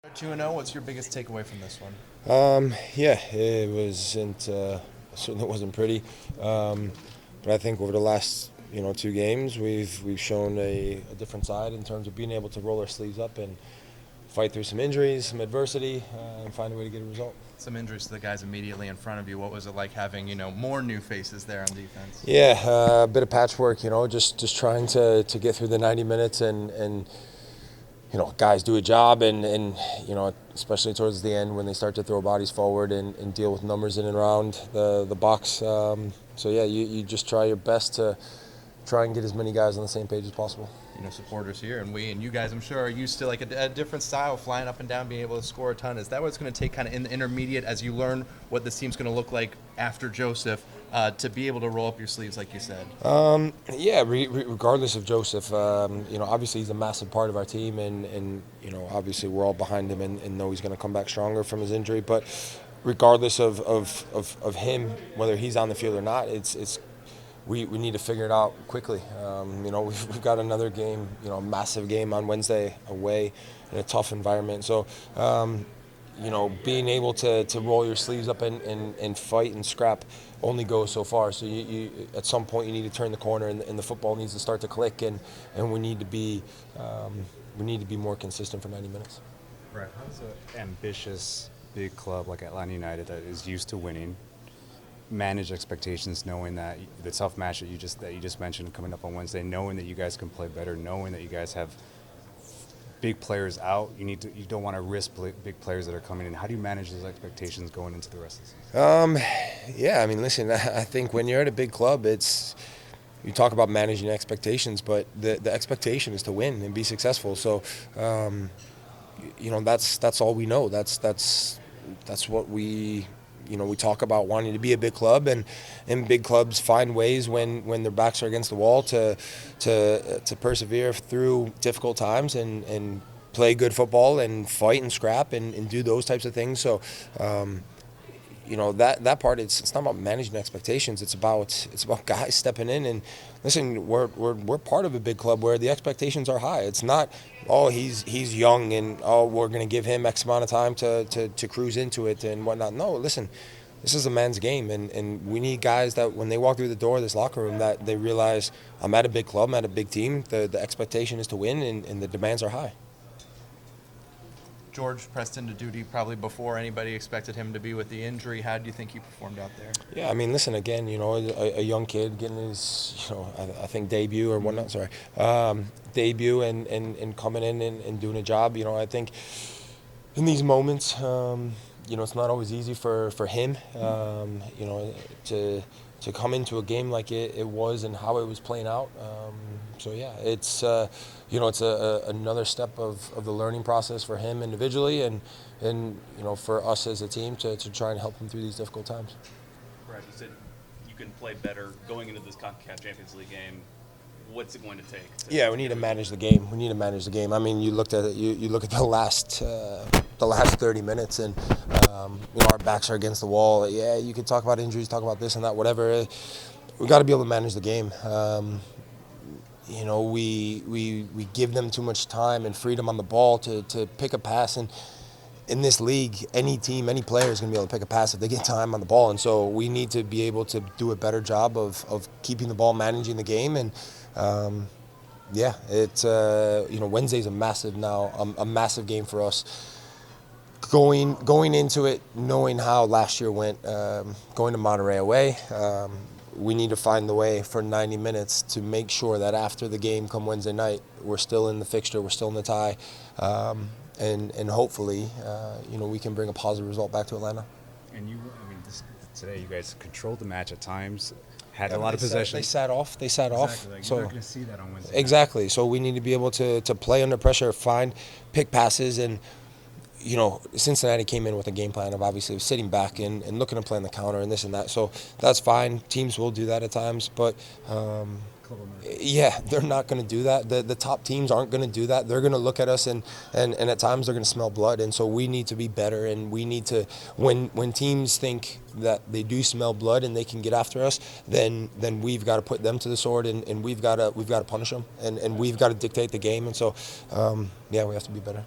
2-0, what's your biggest takeaway from this one? Yeah, it wasn't certainly wasn't pretty, but I think over the last 2 games we've shown a different side in terms of being able to roll our sleeves up and fight through some injuries, some adversity, and find a way to get a result. Some injuries to the guys immediately in front of you. What was it like having, more new faces there on defense? Yeah, a bit of patchwork, just trying to get through the 90 minutes and guys do a job and especially towards the end when they start to throw bodies forward and deal with numbers in and around the box. So yeah, you just try your best to try and get as many guys on the same page as possible. Supporters here and you guys, I'm sure, are used to like a different style, flying up and down, being able to score a ton. Is that what it's going to take kind of in the intermediate as you learn what this team's going to look like after Joseph to be able to roll up your sleeves, like you said? Yeah, regardless of Joseph, obviously he's a massive part of our team, and obviously we're all behind him and know he's going to come back stronger from his injury. But regardless of him, whether he's on the field or not, we need to figure it out quickly. We've got another game, a massive game on Wednesday away in a tough environment. So, being able to roll your sleeves up and fight and scrap only goes so far. So you at some point you need to turn the corner and the football needs to start to click and we need to be more consistent for 90 minutes. Right. How's an ambitious big club like Atlanta United that is used to winning manage expectations, knowing that the tough match that you just mentioned coming up on Wednesday, knowing that you guys can play better, knowing that you guys have big players out, you don't want to risk big players that are coming in. How do you manage those expectations going into the rest of the season? Yeah, I mean, listen, I think when you're at a big club, you talk about managing expectations, but the expectation is to win and be successful. So, that's all we know. That's what we talk about, wanting to be a big club, and big clubs find ways when their backs are against the wall to persevere through difficult times and play good football and fight and scrap and do those types of things. So, that part, it's not about managing expectations. It's about guys stepping in and listen. We're part of a big club where the expectations are high. It's not, oh, he's young and we're going to give him X amount of time to cruise into it and whatnot. No, listen, this is a man's game, and we need guys that when they walk through the door of this locker room that they realize I'm at a big club, I'm at a big team. The expectation is to win and the demands are high. George pressed into duty probably before anybody expected him to be with the injury. How do you think he performed out there? Yeah, I mean, listen, again, a young kid getting his, I think debut or whatnot, sorry, debut and coming in and doing a job. I think in these moments, it's not always easy for him, to come into a game like it was and how it was playing out. So yeah, it's another step of the learning process for him individually and for us as a team to try and help him through these difficult times. Brad, you said you can play better going into this CONCACAF Champions League game. What's it going to take? Yeah, we need to manage the game. I mean, you look at the last 30 minutes, and our backs are against the wall. Yeah, you could talk about injuries, talk about this and that, whatever. We got to be able to manage the game. We give them too much time and freedom on the ball to pick a pass, and in this league, any team, any player is going to be able to pick a pass if they get time on the ball. And so we need to be able to do a better job of keeping the ball, managing the game. And it's Wednesday's a massive game for us. Going into it, knowing how last year went, going to Monterey away, we need to find the way for 90 minutes to make sure that after the game come Wednesday night, we're still in the fixture, we're still in the tie. And hopefully, we can bring a positive result back to Atlanta. And today you guys controlled the match at times, had a lot of possession. They sat off. Like, So you're not going to see that on Wednesday. Exactly. So we need to be able to play under pressure, pick passes, and Cincinnati came in with a game plan of obviously sitting back and looking to play on the counter and this and that. So that's fine. Teams will do that at times, but. Yeah, they're not going to do that. The top teams aren't going to do that. They're going to look at us and at times they're going to smell blood. And so we need to be better. And we need to, when teams think that they do smell blood and they can get after us, then we've got to put them to the sword and we've got to punish them and we've got to dictate the game. And so, we have to be better.